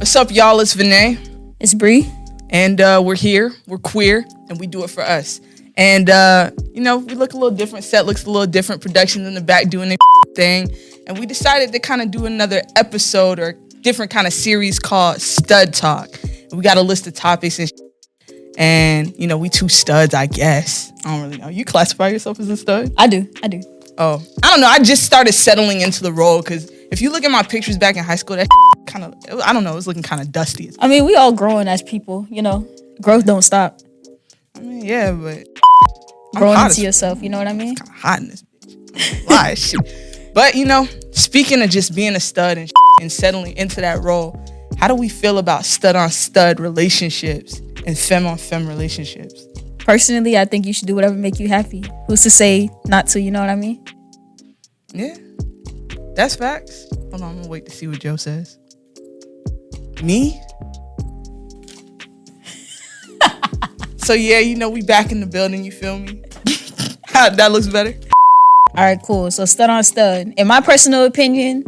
What's up, y'all? It's Vanee. It's Bri. And we're here. We're queer, and we do it for us. And, we look a little different. Set looks a little different. Production's in the back doing their thing. And we decided to kind of do another episode or different kind of series called Stud Talk. We got a list of topics and we two studs, I guess. I don't really know. You classify yourself as a stud? I do. Oh, I don't know. I just started settling into the role because if you look at my pictures back in high school, that kind of, I don't know, it was looking kind of dusty. I mean, we all growing as people, Growth don't stop. I mean, yeah, but growing into yourself, you know what I mean? It's kind of hot in this bitch. Why shit? But, speaking of just being a stud and settling into that role, how do we feel about stud-on-stud relationships and femme-on-femme relationships? Personally, I think you should do whatever make you happy. Who's to say not to, you know what I mean? Yeah, that's facts. Hold on, I'm gonna wait to see what Joe says. Me? So yeah, we back in the building, you feel me? That looks better. All right, cool. So stud on stud. In my personal opinion,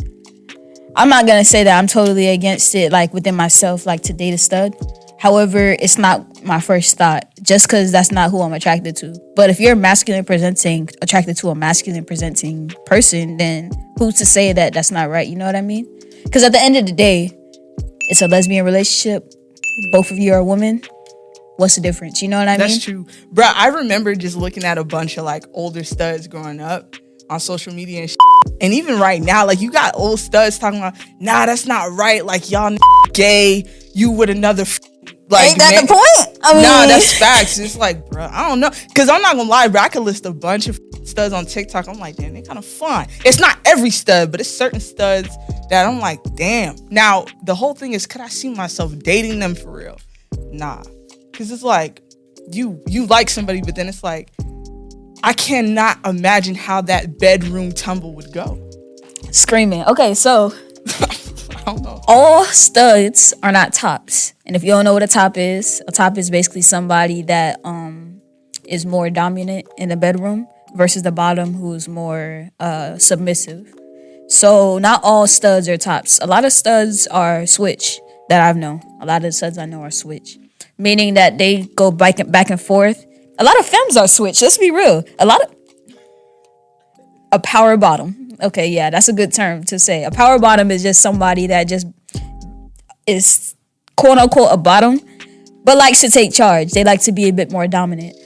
I'm not going to say that I'm totally against it, like within myself, like to date a stud. However, it's not my first thought just because that's not who I'm attracted to. But if you're attracted to a masculine presenting person, then who's to say that that's not right? You know what I mean? Because at the end of the day, it's a lesbian relationship. Both of you are women. What's the difference? You know what I mean? That's true. Bro, I remember just looking at a bunch of like older studs growing up on social media and and even right now, like you got old studs talking about, nah, that's not right. Like y'all gay. You with another like. Ain't that the point? I mean, nah, that's facts. It's like, bro, I don't know. Because I'm not going to lie, bro. I could list a bunch of studs on TikTok. I'm like, damn, they kind of fun. It's not every stud, but it's certain studs that I'm like, damn. Now, the whole thing is, could I see myself dating them for real? Nah. Because it's like, you like somebody, but then it's like, I cannot imagine how that bedroom tumble would go. Screaming. Okay, so I don't know. All studs are not tops. And if you don't know what a top is basically somebody that is more dominant in the bedroom versus the bottom who's more submissive. So not all studs are tops. A lot of studs are switch that I've known. A lot of the studs I know are switch. Meaning that they go back and forth. A lot of femmes are switch. Let's be real. A power bottom. Okay, yeah, that's a good term to say. A power bottom is just somebody that just is quote unquote a bottom, but likes to take charge. They like to be a bit more dominant.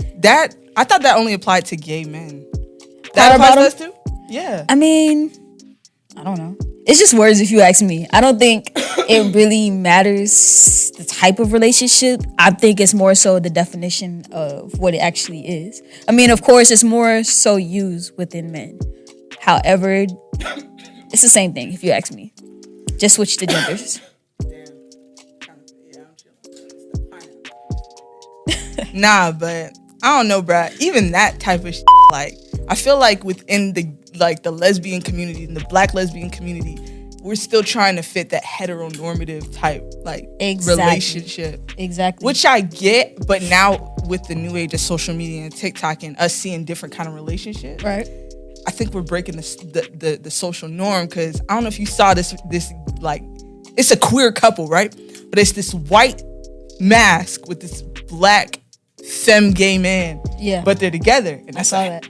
I thought that only applied to gay men. That applies to us too? Yeah. I mean, I don't know. It's just words if you ask me. I don't think it really matters the type of relationship. I think it's more so the definition of what it actually is. I mean, of course, it's more so used within men. However, it's the same thing if you ask me. Just switch the genders. Nah, but I don't know, bruh. Even that type of like, I feel like within the lesbian community and the black lesbian community, we're still trying to fit that heteronormative type relationship. Exactly. Which I get, but now with the new age of social media and TikTok and us seeing different kind of relationships, right? I think we're breaking the social norm because I don't know if you saw this like, it's a queer couple, right? But it's this white mask with this black femme gay man. Yeah. But they're together. And I saw that.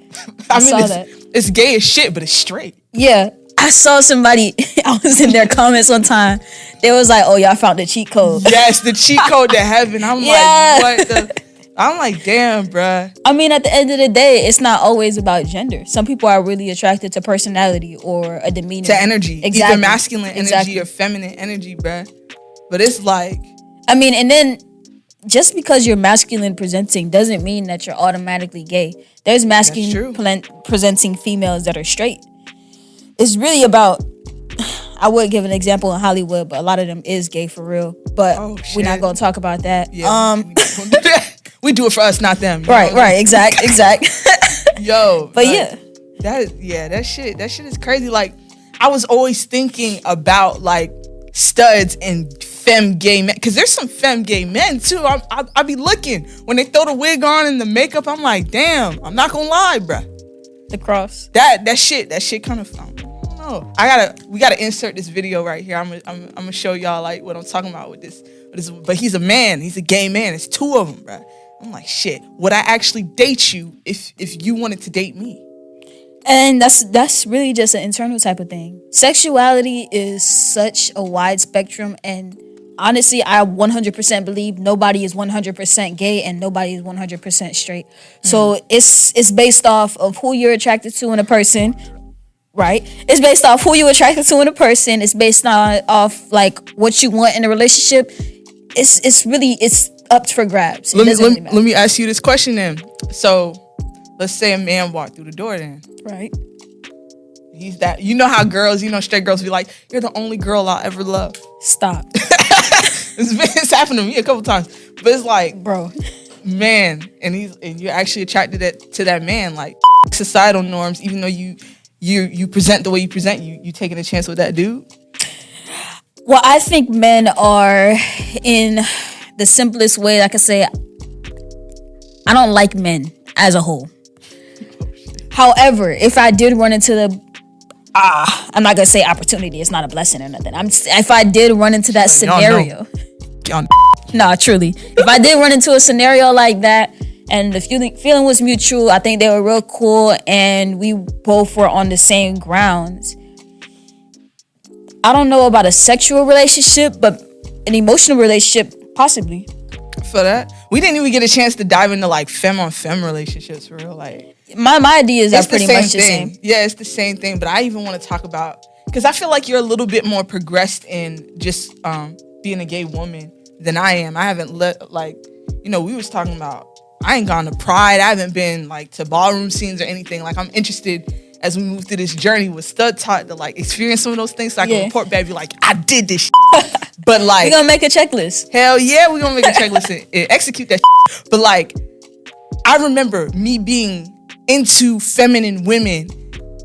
It's gay as shit, but it's straight. Yeah. I saw somebody, I was in their comments one time. They was like, oh, y'all found the cheat code. Yes, the cheat code to heaven. I'm like, what I'm like, damn, bruh. I mean, at the end of the day, it's not always about gender. Some people are really attracted to personality or a demeanor. To energy. Exactly. Either masculine energy or feminine energy, bruh. But it's like... I mean, and then just because you're masculine presenting doesn't mean that you're automatically gay. There's masculine presenting females that are straight. It's really about... I would give an example in Hollywood, but a lot of them is gay for real. But we're not going to talk about that. Yeah, we do it for us, not them. Right, exact. Yo. But like, that shit is crazy. Like, I was always thinking about, like, studs and femme gay men. Because there's some femme gay men, too. I be looking. When they throw the wig on and the makeup, I'm like, damn. I'm not going to lie, bruh. The cross. That shit kind of... know. We gotta insert this video right here. I'm gonna show y'all like what I'm talking about with this. But he's a man. He's a gay man. It's two of them, bro. I'm like, shit. Would I actually date you if you wanted to date me? And that's really just an internal type of thing. Sexuality is such a wide spectrum, and honestly, I 100% believe nobody is 100% gay and nobody is 100% straight. So it's based off of who you're attracted to in a person, right? It's based off who you're attracted to in a person. It's based off like what you want in a relationship. It's up for grabs. Let me ask you this question then. So let's say a man walked through the door then. Right. He's that. You know how girls, straight girls be like, you're the only girl I'll ever love. Stop. It's happened to me a couple times. But it's like, bro, man, and you're actually attracted to that man. Like societal norms, even though you present the way you present, you taking a chance with that dude? Well, I think men are, in the simplest way I could say, I don't like men as a whole. However, if I did run into I'm not gonna say opportunity. It's not a blessing or nothing. If I did run into that scenario, nah, truly. If I did run into a scenario like that, and the feeling was mutual, I think they were real cool, and we both were on the same grounds. I don't know about a sexual relationship, but an emotional relationship, possibly. For that, we didn't even get a chance to dive into like femme on femme relationships for real. Like my ideas are pretty much the same. Yeah, it's the same thing. But I even want to talk about, because I feel like you're a little bit more progressed in just being a gay woman than I am. I haven't we was talking about. I ain't gone to Pride. I haven't been like to ballroom scenes or anything. Like I'm interested as we move through this journey with Stud Talk to like experience some of those things so I can report back, be like, I did this shit. But like, we're gonna make a checklist. Hell yeah, we're gonna make a checklist and execute that shit. But like, I remember me being into feminine women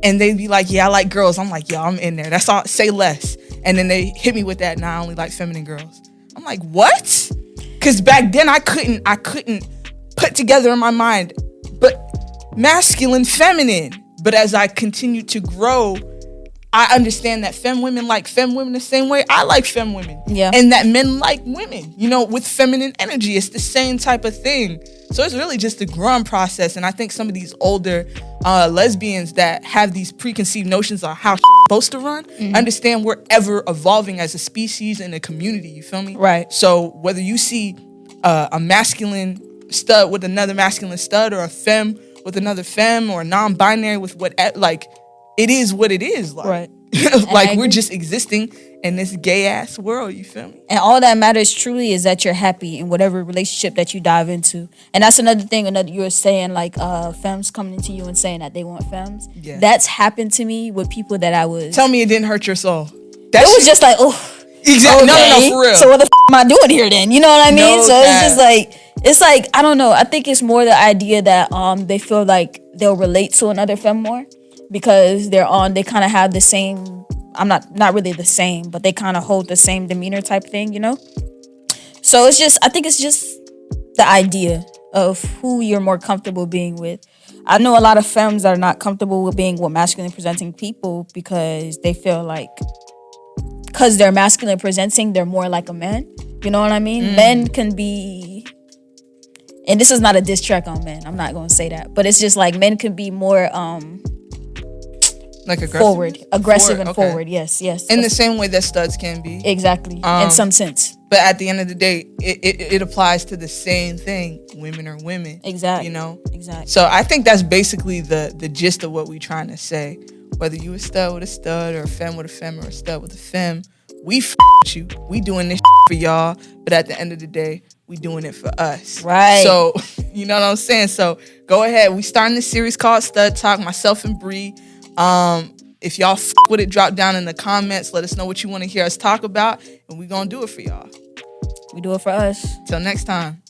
and they'd be like, yeah, I like girls. I'm like, yeah, I'm in there. That's all, say less. And then they hit me with that, nah, I only like feminine girls. I'm like, what? Because back then I couldn't put together in my mind, but masculine, feminine. But as I continue to grow, I understand that femme women like femme women the same way I like femme women. Yeah. And that men like women, with feminine energy. It's the same type of thing. So it's really just a growing process. And I think some of these older lesbians that have these preconceived notions of how supposed to run, understand we're ever evolving as a species and a community. You feel me? Right. So whether you see a masculine stud with another masculine stud, or a femme with another femme, or a non-binary with it is what it is. Like, right. Like we're just existing in this gay ass world. You feel me? And all that matters truly is that you're happy in whatever relationship that you dive into. And that's another thing. You were saying like femmes coming into you and saying that they want femmes. Yeah. That's happened to me with people that I was. Tell me it didn't hurt your soul. It was just like, oh, exactly. Okay. No, for real. So what the am I doing here then? You know what I mean? No, so it's like I don't know. I think it's more the idea that they feel like they'll relate to another femme more because they kind of have the same. I'm not really the same, but they kind of hold the same demeanor type thing, So I think it's just the idea of who you're more comfortable being with. I know a lot of femmes that are not comfortable with being with masculine presenting people because they feel like, because they're masculine presenting, they're more like a man. You know what I mean? Men can be, and this is not a diss track on men, I'm not going to say that, but it's just like men can be more like aggressive and forward. Yes. In the same way that studs can be. Exactly. In some sense. But at the end of the day, it applies to the same thing. Women are women. Exactly. Exactly. So I think that's basically the gist of what we're trying to say. Whether you a stud with a stud, or a femme with a femme, or a stud with a femme, we with you. We doing this for y'all. But at the end of the day, we doing it for us. Right. So, you know what I'm saying? So go ahead. We starting this series called Stud Talk. Myself and Bri. If y'all with it, drop down in the comments. Let us know what you want to hear us talk about, and we gonna do it for y'all. We do it for us. Till next time.